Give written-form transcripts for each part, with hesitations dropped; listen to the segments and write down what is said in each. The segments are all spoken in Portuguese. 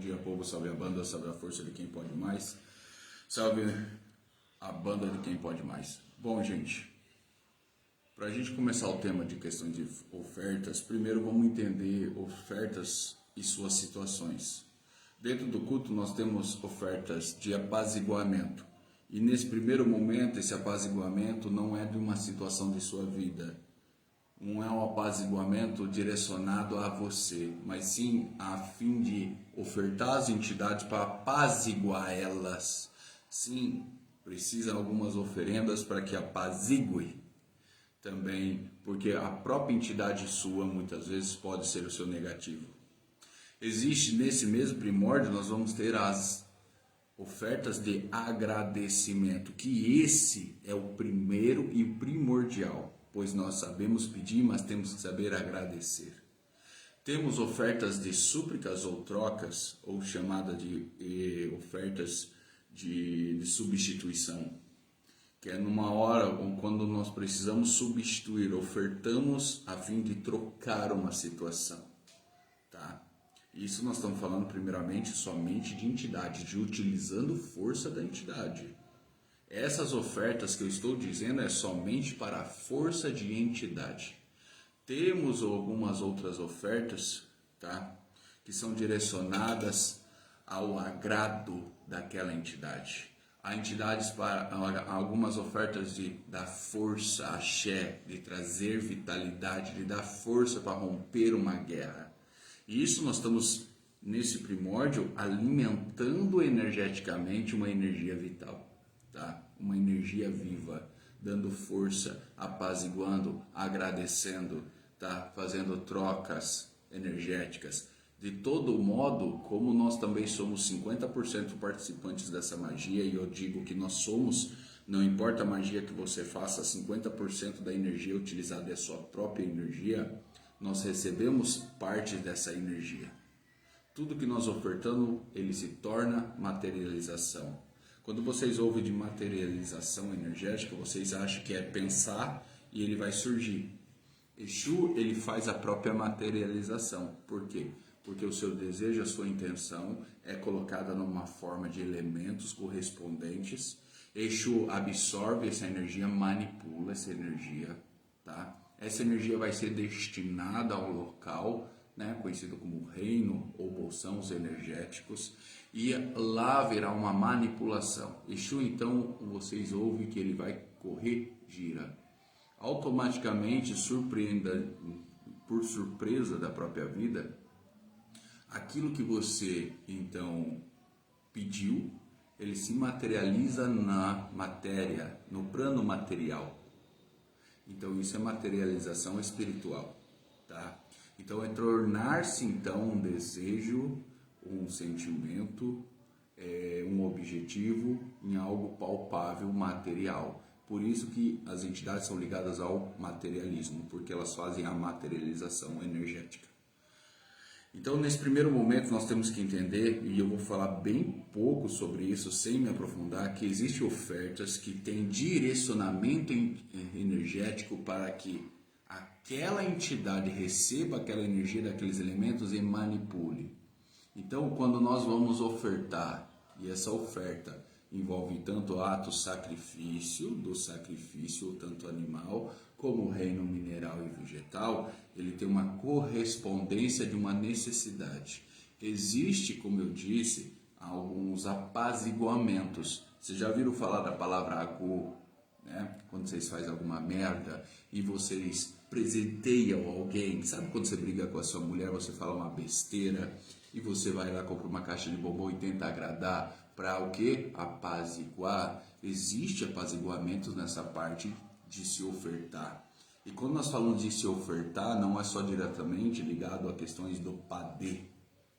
dia, povo. Salve a banda, salve a força de quem pode mais. Salve a banda de quem pode mais. Bom, gente, para a gente começar o tema de questões de ofertas, primeiro vamos entender ofertas e suas situações. Dentro do culto nós temos ofertas de apaziguamento. E nesse primeiro momento, esse apaziguamento não é de uma situação de sua vida. Não é um apaziguamento direcionado a você, mas sim a fim de ofertar as entidades para apaziguar elas. Sim, precisa algumas oferendas para que apazigue também, porque a própria entidade sua muitas vezes pode ser o seu negativo. Existe nesse mesmo primórdio, nós vamos ter as ofertas de agradecimento, que esse é o primeiro e o primordial, pois nós sabemos pedir, mas temos que saber agradecer. Temos ofertas de súplicas ou trocas, ou chamada de ofertas de substituição, que é numa hora ou quando nós precisamos substituir, ofertamos a fim de trocar uma situação, tá? Isso nós estamos falando primeiramente somente de entidade, de utilizando força da entidade. Essas ofertas que eu estou dizendo é somente para a força de entidade. Temos algumas outras ofertas, tá? Que são direcionadas ao agrado daquela entidade. Há entidades para algumas ofertas de dar força, axé, de trazer vitalidade, de dar força para romper uma guerra. E isso nós estamos, nesse primórdio, alimentando energeticamente uma energia vital, tá? Uma energia viva, dando força, apaziguando, agradecendo, tá? Fazendo trocas energéticas. De todo modo, como nós também somos 50% participantes dessa magia, e eu digo que nós somos, não importa a magia que você faça, 50% da energia utilizada é a sua própria energia, nós recebemos parte dessa energia. Tudo que nós ofertamos, ele se torna materialização. Quando vocês ouvem de materialização energética, vocês acham que é pensar e ele vai surgir. Exu, ele faz a própria materialização. Por quê? Porque o seu desejo, a sua intenção é colocada numa forma de elementos correspondentes. Exu absorve essa energia, manipula essa energia, tá? Essa energia vai ser destinada ao local, né, conhecido como reino ou bolsões energéticos, e lá haverá uma manipulação. Exu, então, vocês ouvem que ele vai correr, gira. Automaticamente, surpreenda, por surpresa da própria vida, aquilo que você, então, pediu, ele se materializa na matéria, no plano material. Então isso é materialização espiritual, tá? Então é tornar-se então um desejo, um sentimento, um objetivo em algo palpável, material. Por isso que as entidades são ligadas ao materialismo, porque elas fazem a materialização energética. Então, nesse primeiro momento, nós temos que entender, e eu vou falar bem pouco sobre isso, sem me aprofundar, que existem ofertas que têm direcionamento energético para que aquela entidade receba aquela energia daqueles elementos e manipule. Então, quando nós vamos ofertar, e essa oferta envolve tanto ato do sacrifício, tanto animal, como o reino mineral e vegetal, ele tem uma correspondência de uma necessidade. Existe, como eu disse, alguns apaziguamentos. Vocês já viram falar da palavra agu, né? Quando vocês fazem alguma merda e vocês presenteiam alguém, sabe quando você briga com a sua mulher, você fala uma besteira e você vai lá, compra uma caixa de bombom e tenta agradar para o quê? Apaziguar. Existe apaziguamentos nessa parte de se ofertar. E quando nós falamos de se ofertar, não é só diretamente ligado a questões do padê,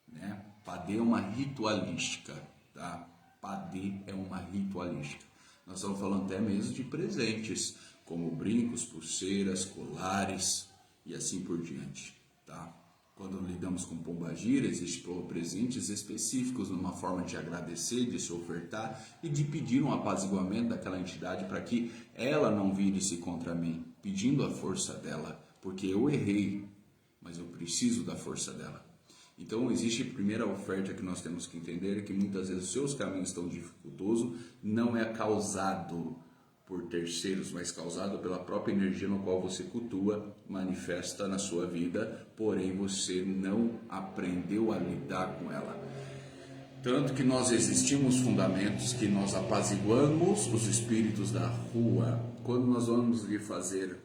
né? Padê é uma ritualística, tá? Padê é uma ritualística. Nós estamos falando até mesmo de presentes, como brincos, pulseiras, colares e assim por diante, tá? Quando lidamos com pombagira, existem presentes específicos numa forma de agradecer, de se ofertar e de pedir um apaziguamento daquela entidade para que ela não vire-se contra mim, pedindo a força dela, porque eu errei, mas eu preciso da força dela. Então existe a primeira oferta que nós temos que entender, é que muitas vezes os seus caminhos estão dificultosos, não é causado por terceiros, mas causado pela própria energia no qual você cultua, manifesta na sua vida, porém você não aprendeu a lidar com ela. Tanto que nós existimos fundamentos que nós apaziguamos os espíritos da rua. Quando nós vamos vir fazer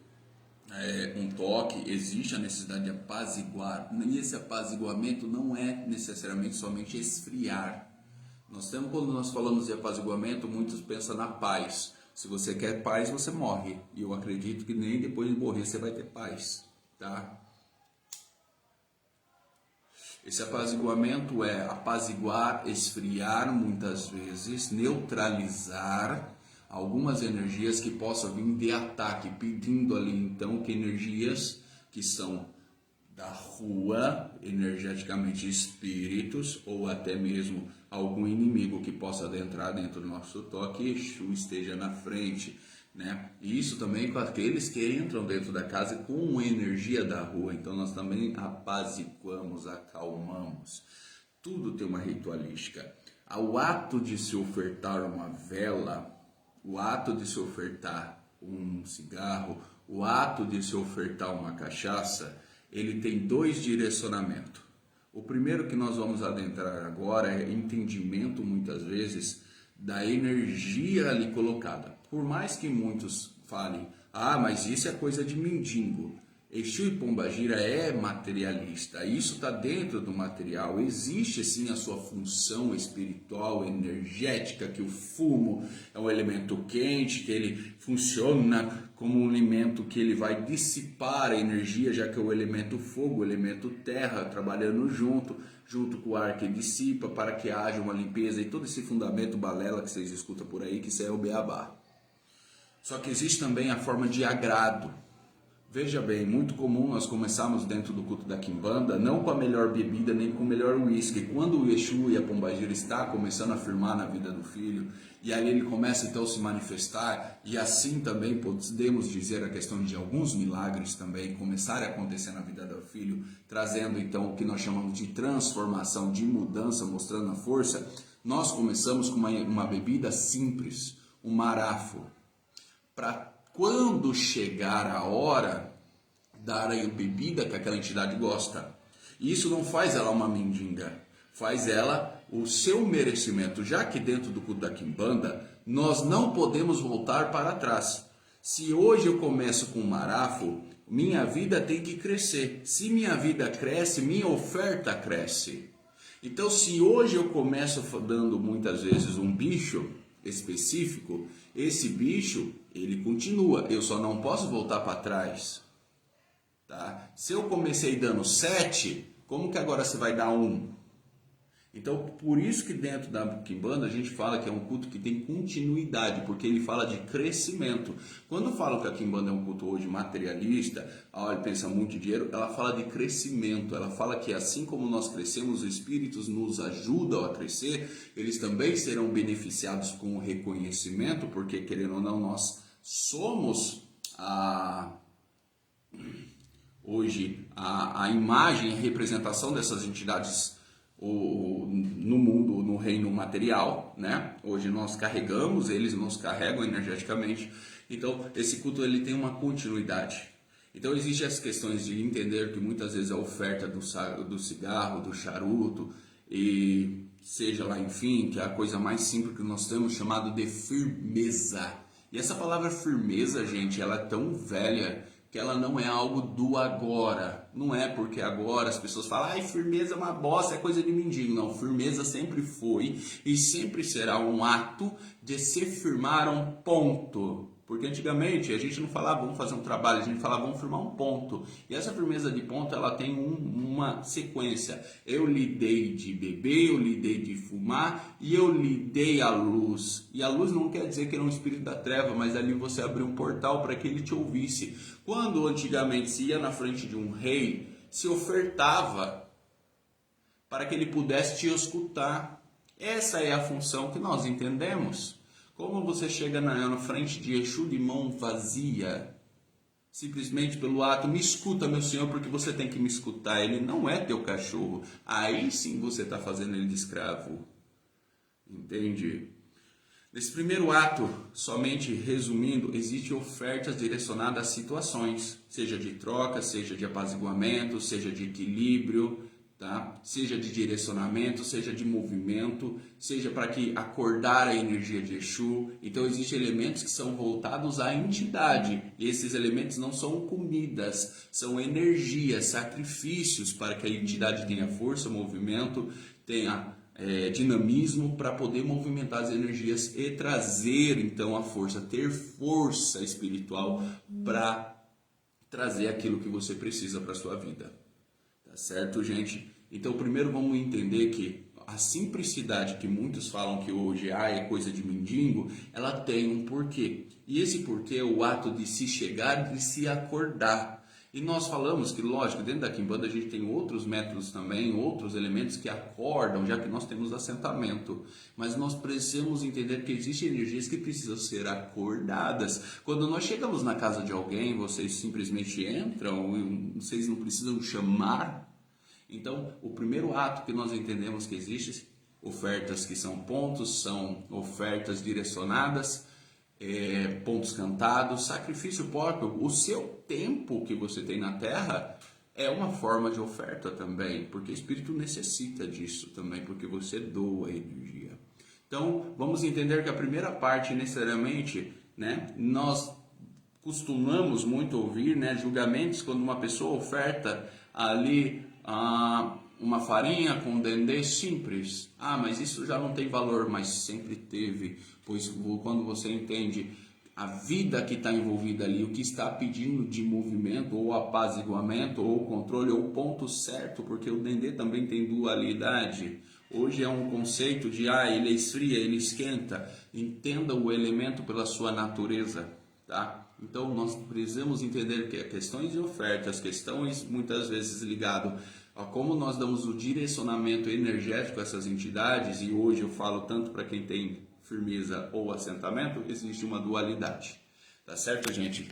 um toque, existe a necessidade de apaziguar. E esse apaziguamento não é necessariamente somente esfriar. Quando nós falamos de apaziguamento, muitos pensam na paz. Se você quer paz, você morre. E eu acredito que nem depois de morrer você vai ter paz, tá? Esse apaziguamento é apaziguar, esfriar muitas vezes, neutralizar algumas energias que possam vir de ataque, pedindo ali então que energias que são da rua, energeticamente espíritos, ou até mesmo algum inimigo que possa adentrar dentro do nosso toque, Exu esteja na frente, né? E isso também com aqueles que entram dentro da casa com energia da rua, então nós também apaziguamos, acalmamos. Tudo tem uma ritualística. O ato de se ofertar uma vela, o ato de se ofertar um cigarro, o ato de se ofertar uma cachaça, ele tem 2 direcionamentos. O primeiro que nós vamos adentrar agora é entendimento, muitas vezes, da energia ali colocada. Por mais que muitos falem, mas isso é coisa de mendigo. Exu e Pombagira é materialista, isso está dentro do material, existe sim a sua função espiritual, energética, que o fumo é um elemento quente, que ele funciona como um elemento que ele vai dissipar a energia, já que é o elemento fogo, o elemento terra, trabalhando junto com o ar que dissipa, para que haja uma limpeza, e todo esse fundamento balela que vocês escutam por aí, que isso é o beabá. Só que existe também a forma de agrado. Veja bem, muito comum nós começarmos dentro do culto da Quimbanda, não com a melhor bebida, nem com o melhor uísque. Quando o Exu e a Pombagira está começando a firmar na vida do filho, e aí ele começa então a se manifestar, e assim também podemos dizer a questão de alguns milagres também começarem a acontecer na vida do filho, trazendo então o que nós chamamos de transformação, de mudança, mostrando a força, nós começamos com uma bebida simples, um marafo, para quando chegar a hora, dar a bebida que aquela entidade gosta. E isso não faz ela uma mendiga, faz ela o seu merecimento, já que dentro do culto da Quimbanda, nós não podemos voltar para trás. Se hoje eu começo com um marafo, minha vida tem que crescer. Se minha vida cresce, minha oferta cresce. Então, se hoje eu começo dando muitas vezes um bicho específico, esse bicho, ele continua, eu só não posso voltar para trás, tá? Se eu comecei dando 7, como que agora você vai dar 1? Então, por isso que dentro da Quimbanda a gente fala que é um culto que tem continuidade, porque ele fala de crescimento. Quando falam que a Quimbanda é um culto hoje materialista, ele pensa muito em dinheiro, ela fala de crescimento, ela fala que assim como nós crescemos, os espíritos nos ajudam a crescer, eles também serão beneficiados com o reconhecimento, porque querendo ou não, nós somos hoje a imagem, a representação dessas entidades no mundo, no reino material, né? Hoje nós carregamos, eles nos carregam energeticamente. Então esse culto ele tem uma continuidade. Então existem as questões de entender que muitas vezes a oferta do cigarro, do charuto e seja lá, enfim, que é a coisa mais simples que nós temos chamado de firmeza. E essa palavra firmeza, gente, ela é tão velha que ela não é algo do agora. Não é porque agora as pessoas falam, firmeza é uma bosta, é coisa de mendigo. Não, firmeza sempre foi e sempre será um ato de se firmar um ponto. Porque antigamente a gente não falava vamos fazer um trabalho, a gente falava vamos firmar um ponto. E essa firmeza de ponto ela tem uma sequência. Eu lhe dei de beber, eu lhe dei de fumar e eu lhe dei a luz. E a luz não quer dizer que era um espírito da treva, mas ali você abriu um portal para que ele te ouvisse. Quando antigamente se ia na frente de um rei, se ofertava para que ele pudesse te escutar. Essa é a função que nós entendemos. Como você chega na frente de Exu de mão vazia, simplesmente pelo ato, me escuta, meu senhor, porque você tem que me escutar. Ele não é teu cachorro. Aí sim você está fazendo ele de escravo. Entende? Nesse primeiro ato, somente resumindo, existem ofertas direcionadas a situações, seja de troca, seja de apaziguamento, seja de equilíbrio, tá? Seja de direcionamento, seja de movimento, seja para que acordar a energia de Exu. Então existem elementos que são voltados à entidade, e esses elementos não são comidas, são energias, sacrifícios para que a entidade tenha força, movimento, tenha dinamismo para poder movimentar as energias e trazer então a força, ter força espiritual para trazer aquilo que você precisa para a sua vida. Tá certo, gente? Então, primeiro vamos entender que a simplicidade que muitos falam que hoje é coisa de mendigo, ela tem um porquê. E esse porquê é o ato de se chegar, de se acordar. E nós falamos que, lógico, dentro da Quimbanda a gente tem outros métodos também, outros elementos que acordam, já que nós temos assentamento. Mas nós precisamos entender que existem energias que precisam ser acordadas. Quando nós chegamos na casa de alguém, vocês simplesmente entram, vocês não precisam chamar. Então, o primeiro ato que nós entendemos que existe, ofertas que são pontos, são ofertas direcionadas, pontos cantados, sacrifício próprio, o seu tempo que você tem na Terra é uma forma de oferta também, porque o Espírito necessita disso também, porque você doa energia. Então, vamos entender que a primeira parte, necessariamente, né, nós costumamos muito ouvir, né, julgamentos quando uma pessoa oferta ali uma farinha com dendê simples. Mas isso já não tem valor, mas sempre teve, pois quando você entende a vida que está envolvida ali, o que está pedindo de movimento, ou apaziguamento, ou controle, ou ponto certo, porque o dendê também tem dualidade. Hoje é um conceito de, ele esfria, ele esquenta. Entenda o elemento pela sua natureza, tá? Então, nós precisamos entender que questões de ofertas, questões muitas vezes ligadas a como nós damos o direcionamento energético a essas entidades, e hoje eu falo tanto para quem tem firmeza ou assentamento, existe uma dualidade. Tá certo, gente?